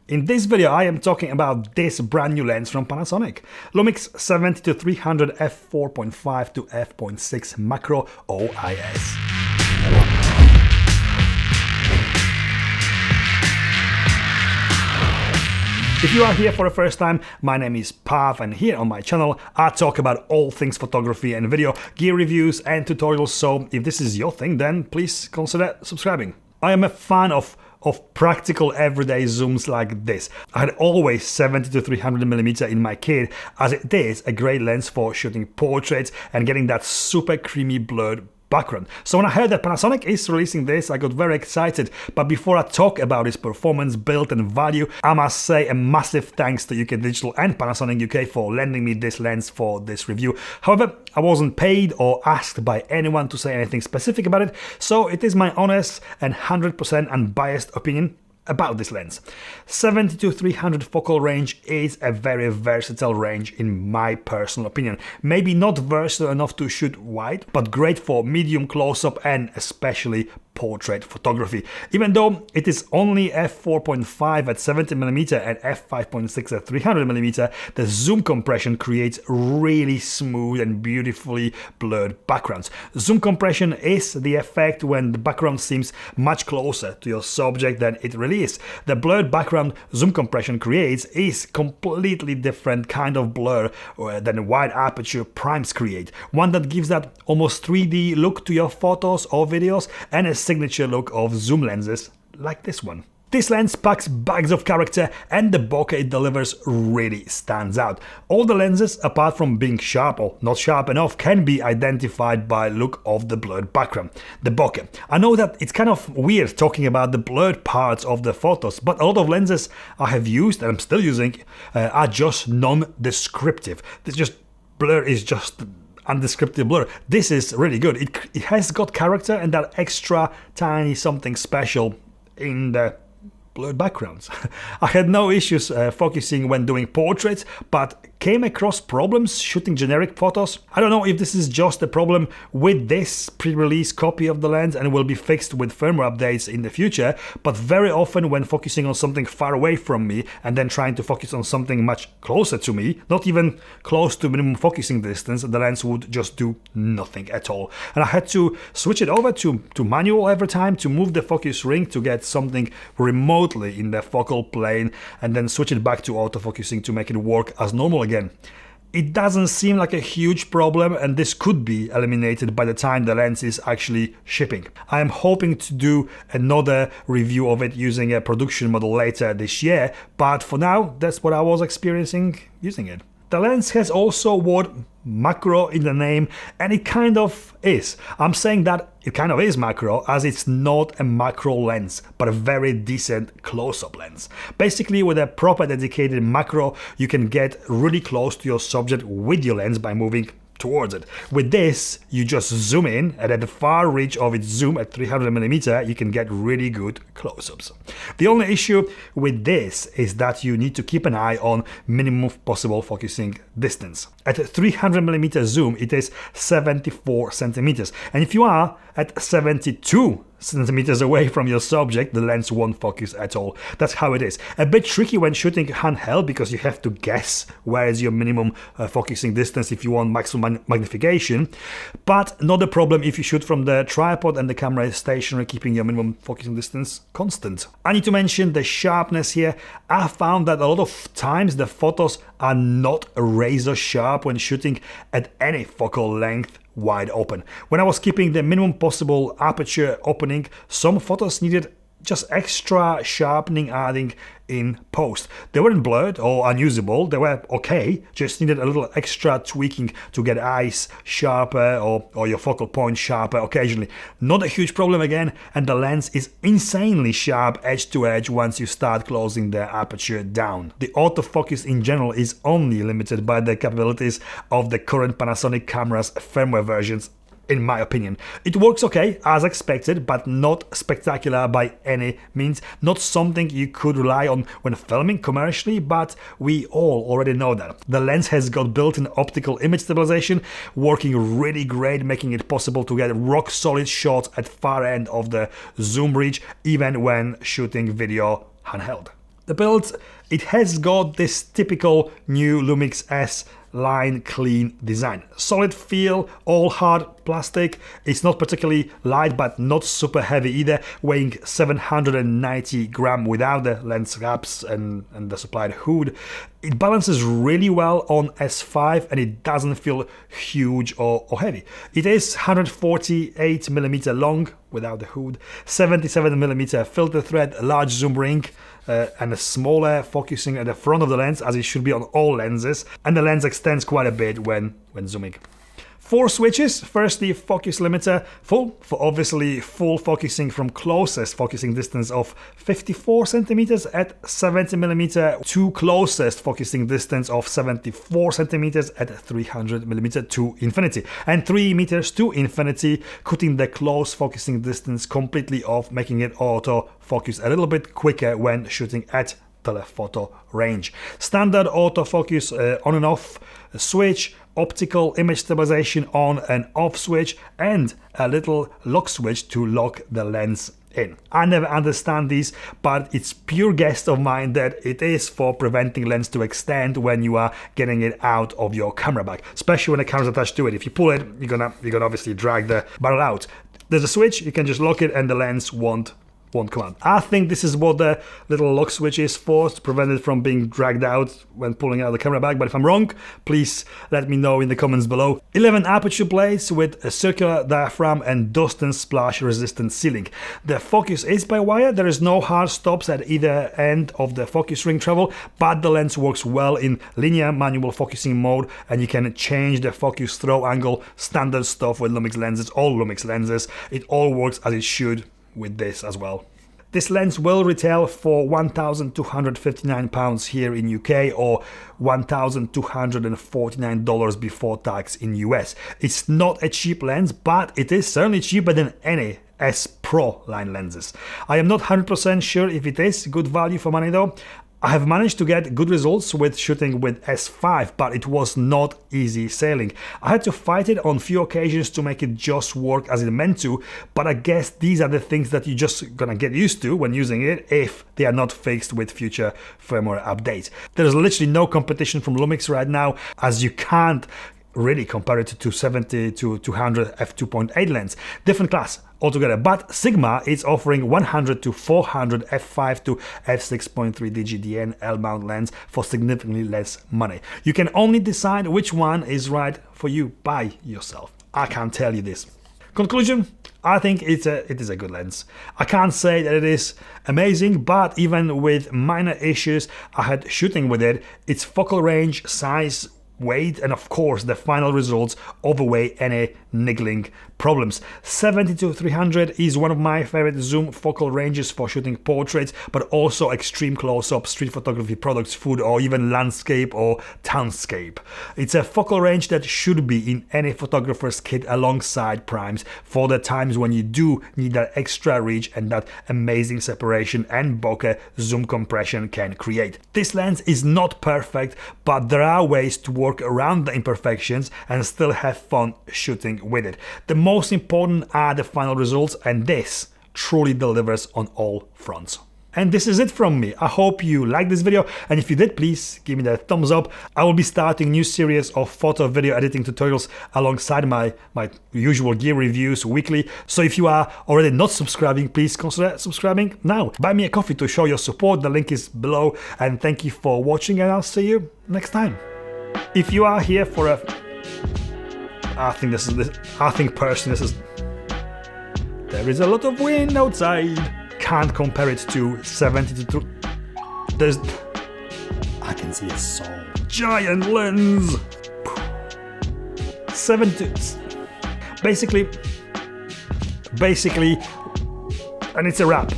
In this video I am talking about this brand new lens from Panasonic, Lumix 70-300 f4.5 to f.6 Macro O.I.S. If you are here for the first time, my name is Pav, and here on my channel I talk about all things photography and video, gear reviews and tutorials, so if this is your thing then please consider subscribing. I am a fan of practical everyday zooms like this. I had always 70-300mm in my kit, as it is a great lens for shooting portraits and getting that super creamy blurred background. So when I heard that Panasonic is releasing this, I got very excited. But before I talk about its performance, build and value, I must say a massive thanks to UK Digital and Panasonic UK for lending me this lens for this review. However, I wasn't paid or asked by anyone to say anything specific about it, so it is my honest and 100% unbiased opinion about this lens. 70-300 focal range is a very versatile range in my personal opinion. Maybe not versatile enough to shoot wide, but great for medium close-up and especially portrait photography. Even though it is only f4.5 at 70mm and f5.6 at 300mm, the zoom compression creates really smooth and beautifully blurred backgrounds. Zoom compression is the effect when the background seems much closer to your subject than it really is. The blurred background zoom compression creates is completely different kind of blur than wide aperture primes create. One that gives that almost 3D look to your photos or videos and a signature look of zoom lenses like this one. This lens packs bags of character and the bokeh it delivers really stands out. All the lenses, apart from being sharp or not sharp enough, can be identified by look of the blurred background, the bokeh. I know that it's kind of weird talking about the blurred parts of the photos, but a lot of lenses I have used and I'm still using are just non-descriptive. Blur is just undescriptive blur. This is really good. It has got character and that extra tiny something special in the blurred backgrounds. I had no issues focusing when doing portraits, but came across problems shooting generic photos. I don't know if this is just a problem with this pre-release copy of the lens and will be fixed with firmware updates in the future, but very often when focusing on something far away from me and then trying to focus on something much closer to me, not even close to minimum focusing distance, the lens would just do nothing at all. And I had to switch it over to manual every time to move the focus ring to get something remotely in the focal plane and then switch it back to autofocusing to make it work as normal again. It doesn't seem like a huge problem, and this could be eliminated by the time the lens is actually shipping. I am hoping to do another review of it using a production model later this year, but for now that's what I was experiencing using it. The lens has also word macro in the name, and it kind of is. I'm saying that it kind of is macro as it's not a macro lens, but a very decent close-up lens. Basically, with a proper dedicated macro, you can get really close to your subject with your lens by moving towards it. With this, you just zoom in, and at the far reach of its zoom at 300mm, you can get really good close-ups. The only issue with this is that you need to keep an eye on minimum possible focusing distance. At 300mm zoom, it is 74 centimeters, and if you are at 72 centimeters away from your subject, the lens won't focus at all. That's how it is. A bit tricky when shooting handheld because you have to guess where is your minimum focusing distance if you want maximum magnification, but not a problem if you shoot from the tripod and the camera is stationary, keeping your minimum focusing distance constant. I need to mention the sharpness here. I found that a lot of times the photos are not razor sharp when shooting at any focal length wide open. When I was keeping the minimum possible aperture opening, some photos needed just extra sharpening adding in post. They weren't blurred or unusable, they were okay, just needed a little extra tweaking to get eyes sharper or your focal point sharper occasionally. Not a huge problem again, and the lens is insanely sharp edge to edge once you start closing the aperture down. The autofocus in general is only limited by the capabilities of the current Panasonic cameras firmware versions. In my opinion, it works okay as expected, but not spectacular by any means. Not something you could rely on when filming commercially, but we all already know that. The lens has got built-in optical image stabilization, working really great, making it possible to get rock solid shots at far end of the zoom reach, even when shooting video handheld. The build, it has got this typical new Lumix S line clean design. Solid feel, all hard plastic. It's not particularly light but not super heavy either, weighing 790 grams without the lens caps and the supplied hood. It balances really well on S5 and it doesn't feel huge or heavy. It is 148mm long without the hood, 77mm filter thread, large zoom ring, and a smaller focusing at the front of the lens, as it should be on all lenses, and the lens extends quite a bit when zooming. 4 switches. Firstly, focus limiter full for obviously full focusing from closest focusing distance of 54 centimeters at 70mm to closest focusing distance of 74 centimeters at 300mm to infinity, and 3 meters to infinity, cutting the close focusing distance completely off, making it auto focus a little bit quicker when shooting at telephoto range. Standard autofocus on and off switch, optical image stabilization on and off switch, and a little lock switch to lock the lens in. I never understand these, but it's pure guess of mine that it is for preventing lens to extend when you are getting it out of your camera bag, especially when the camera's attached to it. If you pull it, you're gonna obviously drag the barrel out. There's a switch, you can just lock it and the lens won't come out. I think this is what the little lock switch is for, to prevent it from being dragged out when pulling out the camera bag, but if I'm wrong, please let me know in the comments below. 11 aperture blades with a circular diaphragm and dust and splash resistant sealing. The focus is by wire, there is no hard stops at either end of the focus ring travel, but the lens works well in linear manual focusing mode, and you can change the focus throw angle, standard stuff with Lumix lenses, all Lumix lenses. It all works as it should with this as well. This lens will retail for £1,259 here in UK or $1,249 before tax in US. It's not a cheap lens, but it is certainly cheaper than any S Pro line lenses. I am not 100% sure if it is good value for money though. I have managed to get good results with shooting with S5, but it was not easy sailing. I had to fight it on few occasions to make it just work as it meant to, but I guess these are the things that you're just gonna get used to when using it if they are not fixed with future firmware updates. There's literally no competition from Lumix right now, as you can't really compare it to 70 to 200 f2.8 lens. Different class altogether, but Sigma is offering 100 to 400 f5 to f6.3 DGDN L-mount lens for significantly less money. You can only decide which one is right for you by yourself. I can't tell you this. Conclusion, I think it is a good lens. I can't say that it is amazing, but even with minor issues I had shooting with it, its focal range, size, weight, and of course the final results overweigh any niggling problems. 70 to 300 is one of my favorite zoom focal ranges for shooting portraits, but also extreme close-up, street photography, products, food, or even landscape or townscape. It's a focal range that should be in any photographer's kit alongside primes for the times when you do need that extra reach and that amazing separation and bokeh zoom compression can create. This lens is not perfect, but there are ways to work around the imperfections and still have fun shooting with it. The most important are the final results, and this truly delivers on all fronts. And this is it from me. I hope you liked this video, and if you did, please give me that thumbs up. I will be starting a new series of photo video editing tutorials alongside my usual gear reviews weekly. So if you are already not subscribing, please consider subscribing now. Buy me a coffee to show your support. The link is below, and thank you for watching, and I'll see you next time. If you are here for a... I think personally this is... There is a lot of wind outside. Can't compare it to 70 to... There's... I can see a soul. Giant lens. 70... Basically... And it's a wrap.